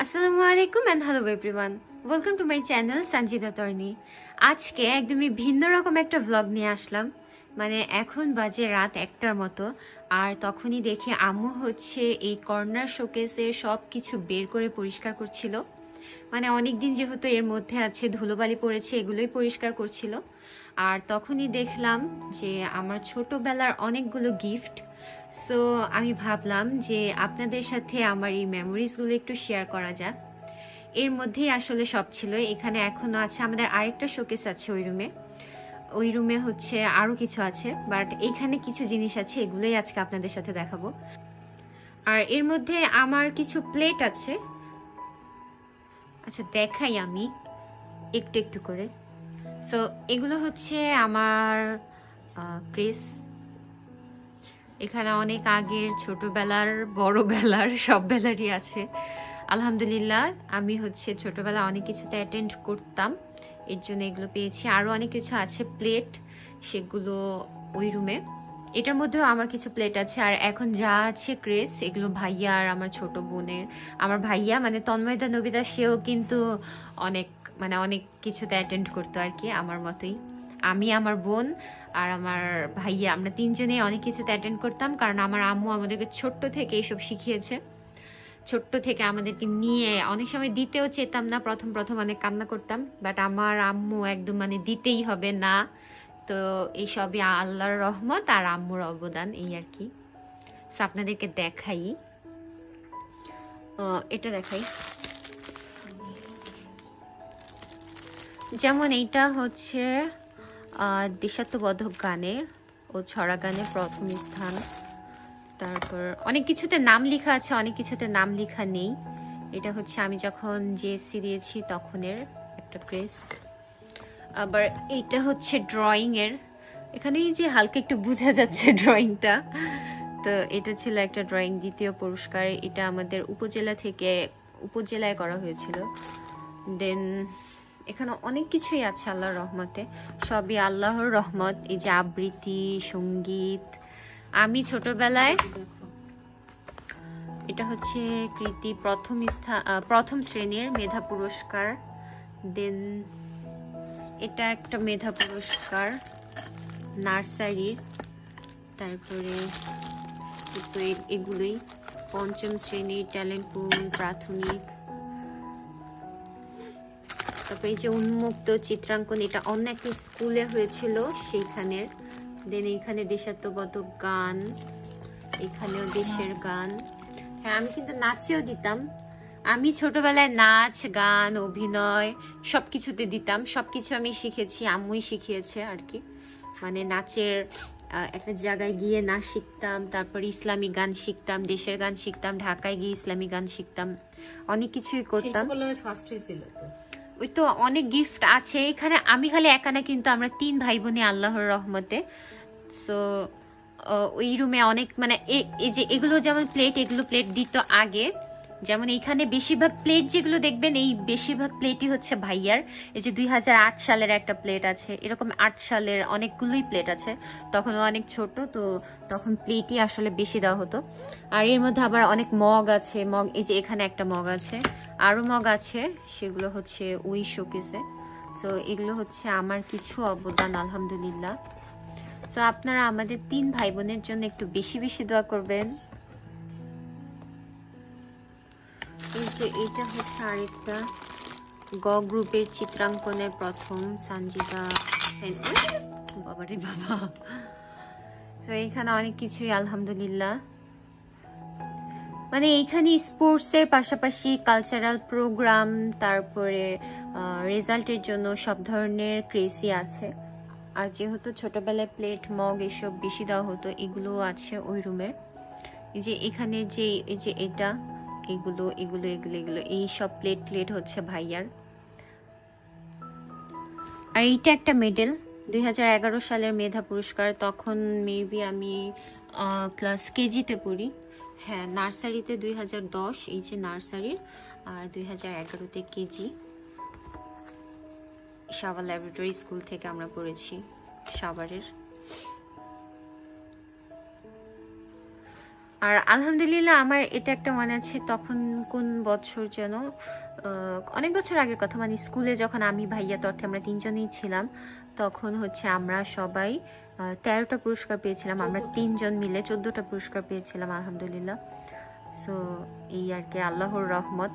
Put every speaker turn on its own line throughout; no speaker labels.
আসসালামু আলাইকুম and hello everyone, welcome to my channel Sanjida Torni. আজকে একদমই ভিন্ন রকম একটা ভ্লগ নিয়ে আসলাম। মানে এখন বাজে রাত 1টার মতো, আর তখনই দেখি আম্মু হচ্ছে এই কর্নার শোকেসের সব কিছু বের করে পরিষ্কার করছিল। মানে অনেকদিন যেহেতু এর মধ্যে আছে, ধুলোবালি পড়েছে, এগুলোই পরিষ্কার করছিল। আর তখনই দেখলাম যে আমার ছোটবেলার অনেকগুলো গিফট। সো আমি ভাবলাম যে আপনাদের সাথে আমার এই মেমোরিজগুলো একটু শেয়ার করা যাক। এর মধ্যেই আসলে সব ছিল। এখানে এখনো আছে, আমাদের আরেকটা শোকেস আছে ওই রুমে হচ্ছে আরো কিছু আছে, বাট এখানে কিছু জিনিস আছে, এগুলোই আজকে আপনাদের সাথে দেখাবো। আর এর মধ্যে আমার কিছু প্লেট আছে, আচ্ছা দেখাই আমি একটু একটু করে। সো এগুলো হচ্ছে আমার ক্রেস। এখানে অনেক আগের, ছোটবেলার, বড়বেলার, সব বেলারই আছে। আলহামদুলিল্লাহ আমি হচ্ছে ছোটবেলা অনেক কিছুতে অ্যাটেন্ড করতাম, এর জন্য এগুলো পেয়েছি। আরো অনেক কিছু আছে প্লেট, সেগুলো ওই রুমে। এটার মধ্যেও আমার কিছু প্লেট আছে। আর এখন যা আছে ক্রেস, এগুলো ভাইয়া আর আমার ছোট বোনের। আমার ভাইয়া মানে তন্ময়দা নবিদা, সেও কিন্তু অনেক কিছুতে অ্যাটেন্ড করতো আর কি, আমার মতোই। আমি, আমার বোন আর আমার ভাইয়া, আমরা তিনজনেই অনেক কিছুতে অ্যাটেন্ড করতাম, কারণ আমার আম্মু আমাদেরকে ছোট্ট থেকে এইসব শিখিয়েছে। ছোট্ট থেকে আমাদেরকে নিয়ে অনেক সময় দিতেও চেতাম না, প্রথম প্রথম অনেক কান্না করতাম, বাট আমার আম্মু একদম দিতেই হবে না। তো এইসবই আল্লাহর রহমত আর আম্মুর অবদান, এই আর কি। আপনাদেরকে দেখাই, এটা দেখাই। যেমন এইটা হচ্ছে দেশাত্মবোধক গানের ও ছড়া গানে প্রথম স্থান। তারপর অনেক কিছুতে নাম লেখা আছে, অনেক কিছুতে নাম লেখা নেই। এটা হচ্ছে আমি যখন জেএসসি দিয়েছি তখনের একটা প্রেস। আবার এইটা হচ্ছে ড্রয়িং এর, এখানে যে হালকা একটু বোঝা যাচ্ছে ড্রয়িংটা। তো এটা ছিল একটা ড্রয়িং, দ্বিতীয় পুরস্কার। এটা আমাদের উপজেলায় করা হয়েছিল। দেন এখানে অনেক কিছুই আছে আল্লাহর রহমতে, সবই আল্লাহর রহমত। এই যে আবৃত্তি, সঙ্গীত। আমি ছোটবেলায়, এটা হচ্ছে কৃতি প্রথম শ্রেণীর মেধা পুরস্কার। দেন এটা একটা মেধা পুরস্কার নার্সারির। তারপরে এগুলোই পঞ্চম শ্রেণীর ট্যালেন্ট পুল প্রাথমিক। তারপরে এই যে উন্মুক্ত চিত্রাঙ্কন, এটা অন্য একটা স্কুলে হয়েছিল সেইখানের। দেন এইখানে দেশাত্মবোধক গান, এখানেও দেশের গান। হ্যাঁ, আমি কিন্তু নাচেও দিতাম। আমি ছোটবেলায় নাচ, গান, অভিনয় সবকিছুতে দিতাম। সবকিছু আমি শিখেছি, আম্মুই শিখিয়েছে আর কি। মানে নাচের একটা জায়গায় গিয়ে নাচ শিখতাম, তারপর ইসলামী গান শিখতাম, দেশের গান শিখতাম, ঢাকায় গিয়ে ইসলামী গান শিখতাম, অনেক কিছুই করতাম।
ফার্স্ট হয়েছিল তো,
ওই তো অনেক গিফট আছে এখানে। আমি খালি একা না, কিন্তু আমরা 3 ভাই বোনে আল্লাহর রহমতে। সো ওই রুমে অনেক এই যে এগুলো যেমন প্লেট, এগুলো প্লেট দিত আগে। যেমন এইখানে বেশিরভাগ প্লেট যেগুলো দেখবেন, এই বেশিরভাগ প্লেটই হচ্ছে ভাইয়ার। এই যে 2008 সালের একটা প্লেট আছে, এরকম 8 সালের অনেকগুলোই প্লেট আছে। তখন অনেক ছোট, তো তখন প্লেটই আসলে বেশি দেওয়া হতো। আর এর মধ্যে আবার অনেক মগ আছে। মগ, এই যে এখানে একটা মগ আছে, আরো মগ আছে, সেগুলো হচ্ছে ওই শোকেসে। সো এগুলো হচ্ছে আমার কিছু অবদান, আলহামদুলিল্লাহ। সো আপনারা আমাদের 3 ভাই বোনের জন্য একটু বেশি বেশি দোয়া করবেন। এই যে এইটা হচ্ছে আরেকটা গ গ্রুপের চিত্রাঙ্কনের প্রথম সঞ্জিদা। বাবারে বাবা। তো এখানে অনেক কিছুই আলহামদুলিল্লাহ। মানে এইখানে স্পোর্টস এর পাশাপাশি কালচারাল প্রোগ্রাম, তারপরে রেজাল্টের জন্য সব ধরনের ক্রেসি আছে। আর যেহেতু ছোটবেলায় প্লেট, মগ এসব বেশি দেওয়া হতো, এগুলো আছে ওই রুমে। এই যে এখানে যে এই যে এটা, এগুলো এগুলো এগুলো এগুলো এই সব প্লেট হচ্ছে ভাইয়ার। আর এইটা একটা মেডেল, 2011 সালের মেধা পুরস্কার। তখন মেবি আমি ক্লাস কেজিতে পড়ি। হ্যাঁ, নার্সারিতে 2010, এই যে নার্সারির। আর 2011তে কেজি। সাভার ল্যাবরেটরি স্কুল থেকে আমরা পড়েছি, সাভারের। আর আলহামদুলিল্লাহ আমার এটা একটা মনে আছে, তখন কোন বছর যেন, অনেক বছর আগের কথা, মানে স্কুলে যখন আমি ভাইয়া তর্থে আমরা 3 জনই ছিলাম, তখন হচ্ছে আমরা সবাই 13টা পুরস্কার পেয়েছিলাম, আমরা 3 জন মিলে 14টা পুরস্কার পেয়েছিলাম আলহামদুলিল্লাহ। সো এই আর কি আল্লাহর রহমত।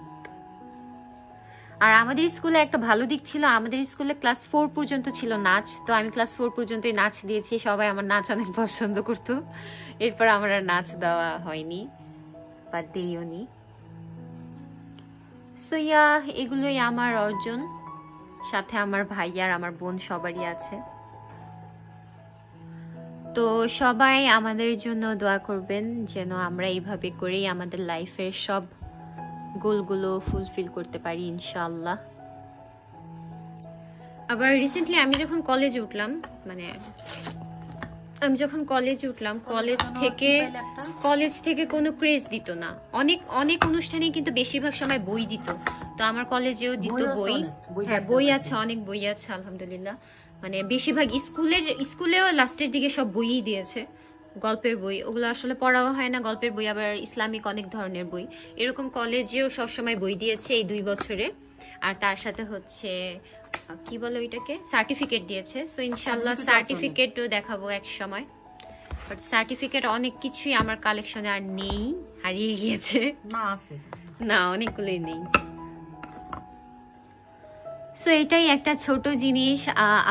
আর আমাদের স্কুলে একটা ভালো দিক ছিল, আমাদের স্কুলে ক্লাস 4 পর্যন্ত ছিল নাচ, তো আমি ক্লাস 4 পর্যন্তই নাচ দিয়েছি, সবাই আমার নাচ অনেক পছন্দ করতো। এরপর আমার আর নাচ দেওয়া হয়নি বা দেইওনি। সো ইয়া, এগুলোই আমার অর্জন, সাথে আমার ভাই আর আমার বোন সবারই আছে। তো সবাই আমাদের জন্য দোয়া করবেন যেন আমরা এইভাবে করেই আমাদের লাইফের সব গোলগুলো ফুলফিল করতে পারি ইনশাআল্লাহ। আবার রিসেন্টলি আমি যখন কলেজে উঠলাম, মানে আমি যখন কলেজে উঠলাম, কলেজ থেকে কোনো ক্রেজ দিত না, অনেক অনেক অনুষ্ঠানে কিন্তু বেশিরভাগ সময় বই দিত। তো আমার কলেজেও দিত বই, হ্যাঁ বই আছে, অনেক বই আছে আলহামদুলিল্লাহ। মানে বেশিরভাগ স্কুলেও লাস্টের দিকে সব বইই দিয়েছে, গল্পের বই, ওগুলো আসলে পড়াও হয় না, গল্পের বই, আবার ইসলামিক অনেক ধরনের বই, এরকম কলেজেও সবসময় বই দিয়েছে এই 2 বছরে। আর তার সাথে হচ্ছে কি বলে ওইটাকে, সার্টিফিকেট দিয়েছে। সো ইনশাআল্লাহ সার্টিফিকেটও দেখাবো এক সময়। বাট সার্টিফিকেট অনেক কিছুই আমার কালেকশনে আর নেই, হারিয়ে গিয়েছে। না অনেকগুলোই নেই। সো এটাই একটা ছোট জিনিস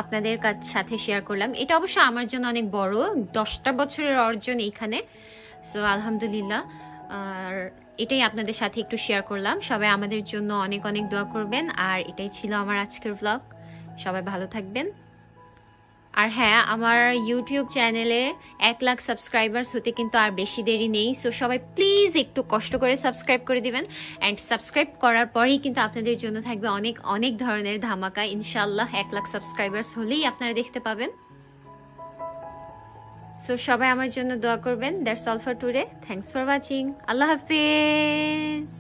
আপনাদের সাথে শেয়ার করলাম। এটা অবশ্য আমার জন্য অনেক বড়, 10টা বছরের অর্জন এইখানে। সো আলহামদুলিল্লাহ, আর এটাই আপনাদের সাথে একটু শেয়ার করলাম। সবাই আমাদের জন্য অনেক অনেক দোয়া করবেন। আর এটাই ছিল আমার আজকের ব্লগ। সবাই ভালো থাকবেন। আর হ্যাঁ, আমার ইউটিউব চ্যানেলে 1 লাখ সাবস্ক্রাইবার্স হতে কিন্তু আর বেশি দেরি নেই। সো সবাই প্লিজ একটু কষ্ট করে সাবস্ক্রাইব করে দিবেন। অ্যান্ড সাবস্ক্রাইব করার পরেই কিন্তু আপনাদের জন্য থাকবে অনেক অনেক ধরনের ধামাকা ইনশাআল্লাহ। 1 লাখ সাবস্ক্রাইবার্স হলেই আপনারা দেখতে পাবেন। সো সবাই আমার জন্য দোয়া করবেন। That's all for today. Thanks for watching. আল্লাহ হাফেজ।